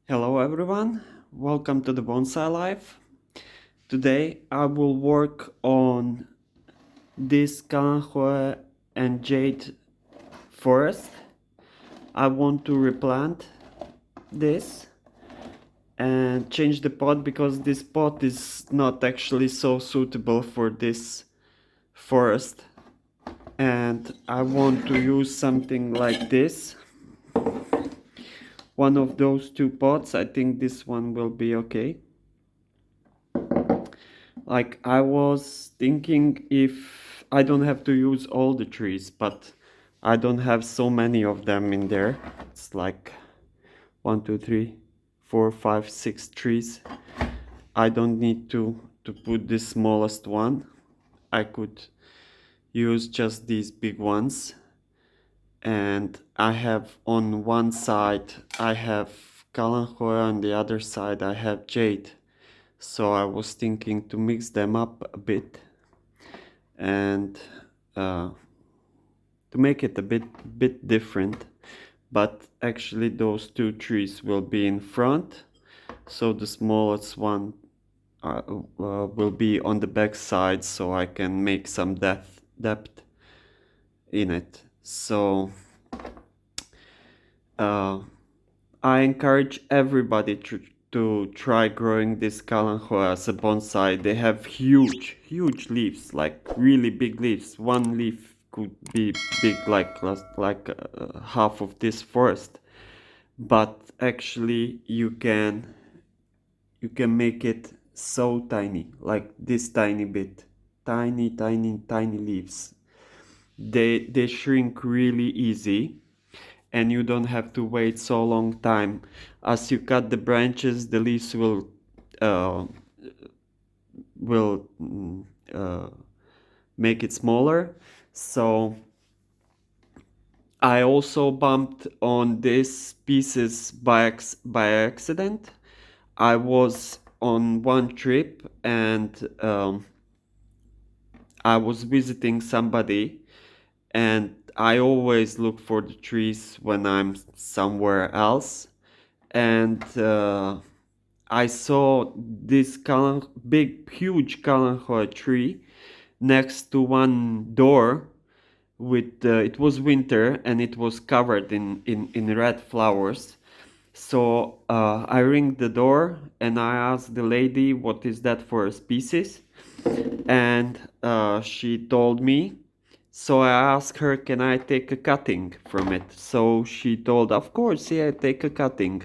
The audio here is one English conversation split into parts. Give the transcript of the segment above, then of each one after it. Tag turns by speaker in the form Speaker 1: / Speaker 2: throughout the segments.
Speaker 1: Hello everyone, welcome to the Bonsai Life. Today I will work on this kalanchoe and jade forest. I want to replant this and change the pot because this pot is not actually so suitable for this forest, and I want to use something like this. One of those two pots. I think this one will be okay. Like, I was thinking if I don't have to use all the trees, but I don't have so many of them in there. It's like 1, 2, 3, 4, 5, 6 trees. I don't need to put the smallest one. I could use just these big ones. And I have on one side I have kalanchoe, on the other side I have jade. So I was thinking to mix them up a bit and to make it a bit different. But actually those two trees will be in front, so the smallest one will be on the back side, so I can make some depth in it. So I encourage everybody to try growing this kalanchoe as a bonsai. They have huge leaves, like really big leaves. One leaf could be big like half of this forest. But actually you can make it so tiny, like this tiny bit. Tiny leaves. They shrink really easy, and you don't have to wait so long time. As you cut the branches, the leaves will will make it smaller. So I also bumped on these pieces by accident. I was on one trip and I was visiting somebody, and I always look for the trees when I'm somewhere else. And I saw this huge kalanchoe tree next to one door with it was winter and it was covered in red flowers. So I ring the door and I asked the lady what is that for a species, and she told me. So I asked her, can I take a cutting from it? So she told, of course, yeah, take a cutting.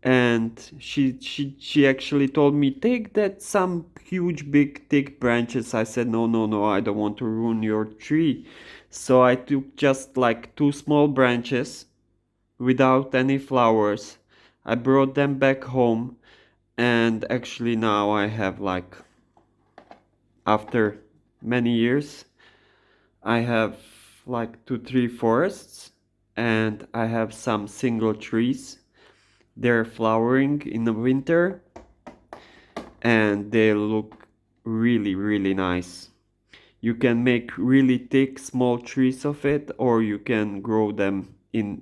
Speaker 1: And she actually told me, take that some huge big thick branches. I said, no, I don't want to ruin your tree. So I took just like two small branches without any flowers. I brought them back home, and actually now I have, like, after many years, I have like 2, 3 forests, and I have some single trees. They're flowering in the winter and they look really nice. You can make really thick small trees of it, or you can grow them in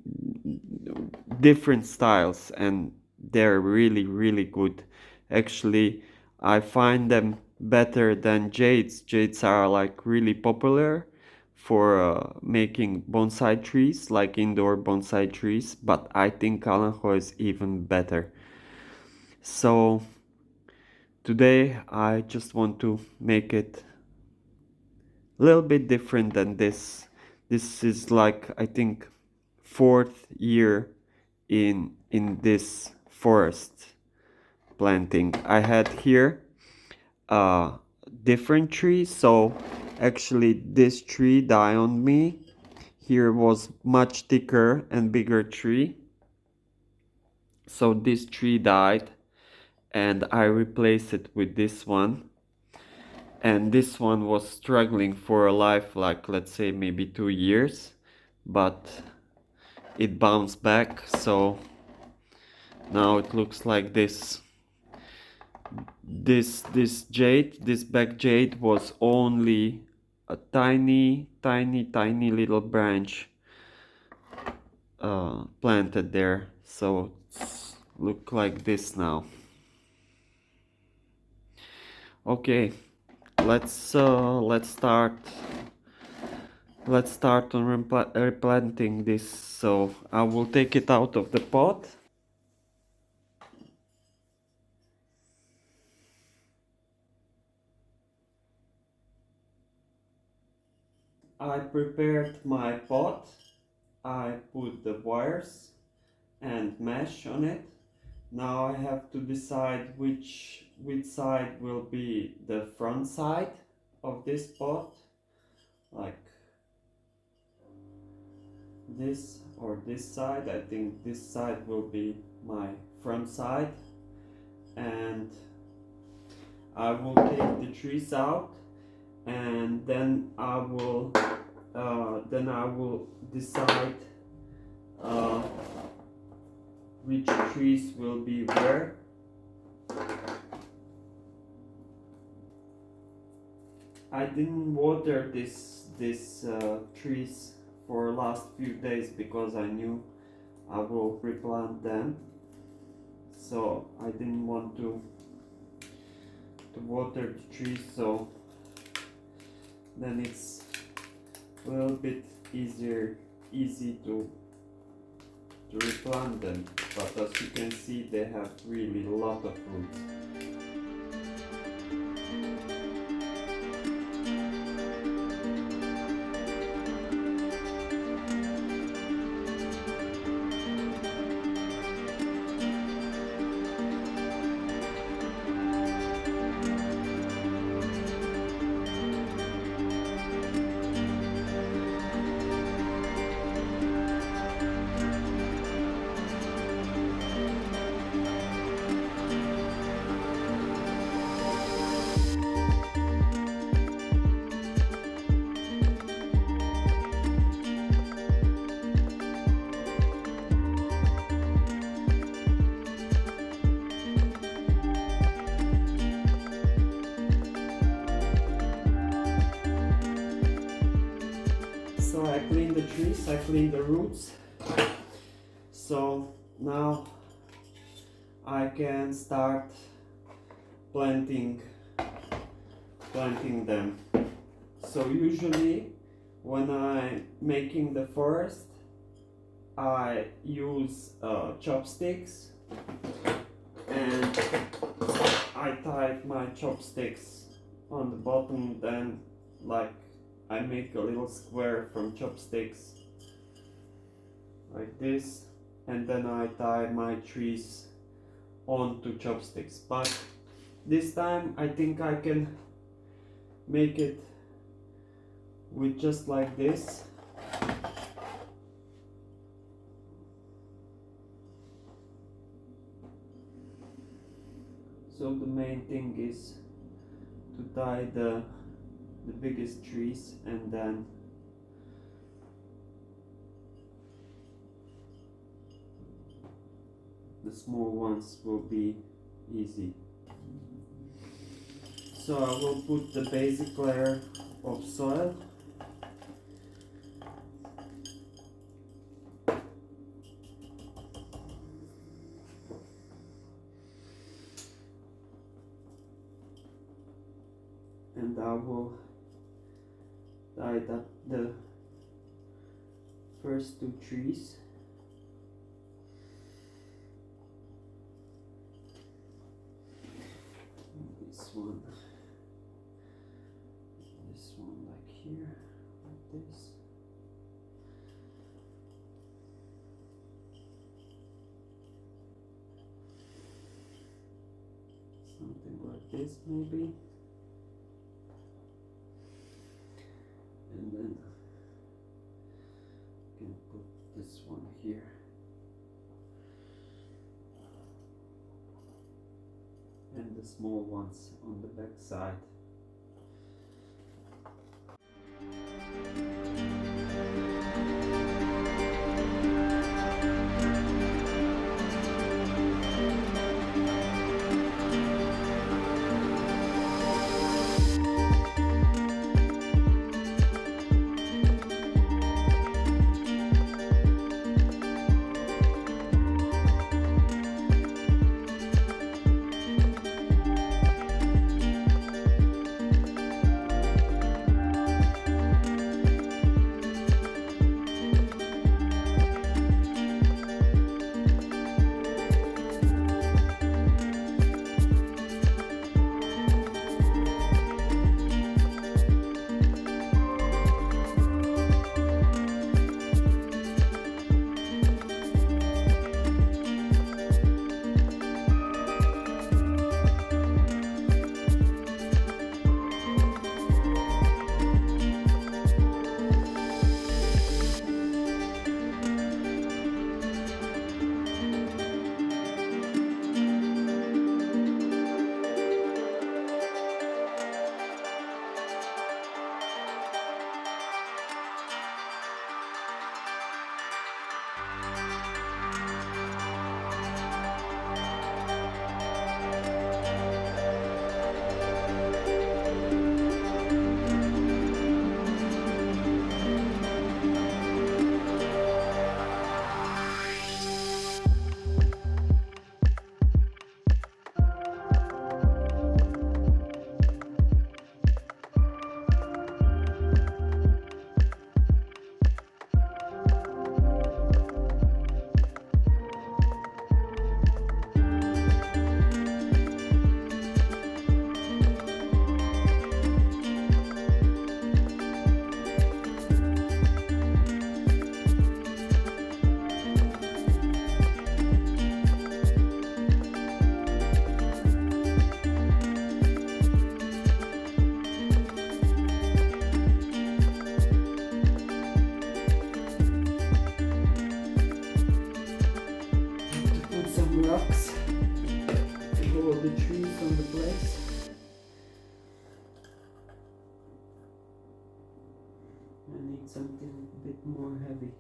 Speaker 1: different styles, and they're really good. Actually, I find them better than jades. Jades are like really popular for making bonsai trees, like indoor bonsai trees, but I think kalanchoe is even better. So today I just want to make it a little bit different than this. This is, like, I think 4th year in this forest planting. I had here different trees, so actually this tree died on me. Here was much thicker and bigger tree, so this tree died and I replaced it with this one. And this one was struggling for a life, like, let's say maybe 2 years, but it bounced back, so now it looks like this. This jade, this back jade, was only a tiny little branch planted there. So look like this now. Okay, let's start on replanting this. So I will take it out of the pot. I prepared my pot. I put the wires and mesh on it. Now I have to decide which side will be the front side of this pot, like this or this side. I think this side will be my front side, and I will take the trees out, and then I will decide which trees will be where. I didn't water these trees for last few days because I knew I will replant them, so I didn't want to water the trees, so then it's a little bit easy to replant them. But as you can see, they have really a lot of roots. So I clean the trees, I clean the roots. So now I can start planting them. So usually when I'm making the forest, I use chopsticks, and I tie my chopsticks on the bottom, then like I make a little square from chopsticks like this, and then I tie my trees onto chopsticks. But this time I think I can make it with just like this. So the main thing is to tie the biggest trees, and then the small ones will be easy. So I will put the basic layer of soil. And I will tie up the first two trees. This one like here, like this. Something like this maybe. And then I can put this one here. And the small ones on the back side. the trees on the place. I need something a bit more heavy.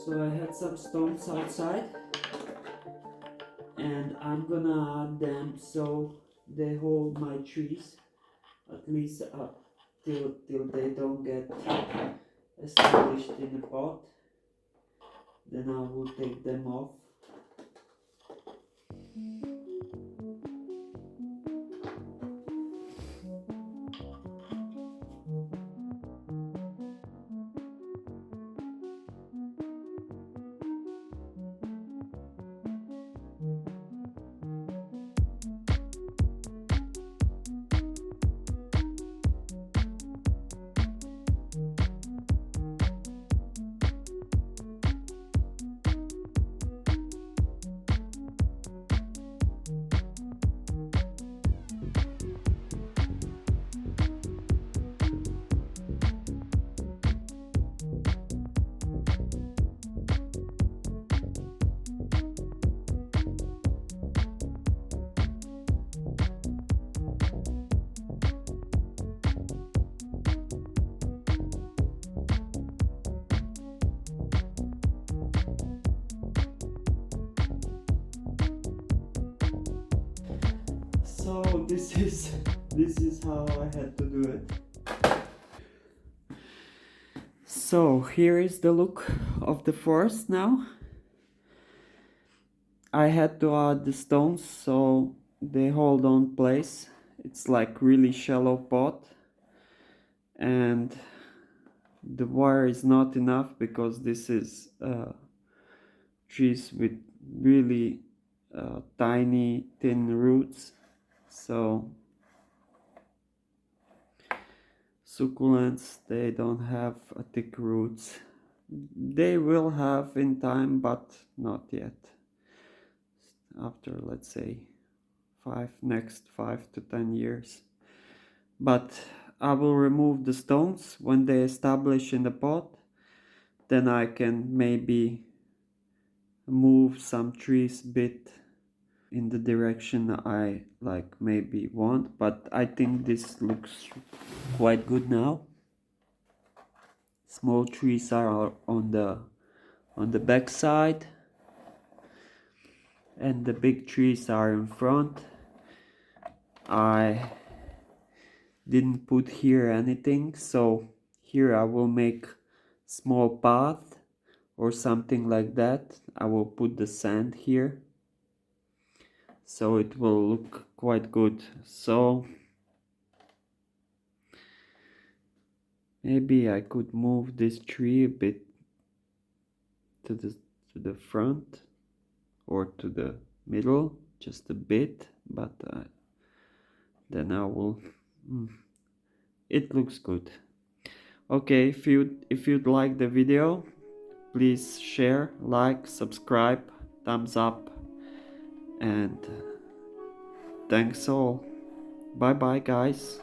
Speaker 1: So I had some stones outside and I'm gonna add them so they hold my trees at least up till they don't get established in the pot. Then I will take them off. So this is how I had to do it. So here is the look of the forest now. I had to add the stones so they hold on place. It's like really shallow pot, and the wire is not enough because this is trees with really tiny thin roots. So succulents, they don't have thick roots. They will have in time, but not yet. After, let's say, next 5 to 10 years. But I will remove the stones when they establish in the pot. Then I can maybe move some trees a bit in the direction I like maybe want, but I think this looks quite good now. Small trees are on the back side and the big trees are in front. I didn't put here anything, so here I will make small path or something like that. I will put the sand here so it will look quite good. So maybe I could move this tree a bit to the front or to the middle, just a bit, but then I will it looks good. Okay, if you'd like the video, please share, like, subscribe, thumbs up, and thanks all. Bye bye guys.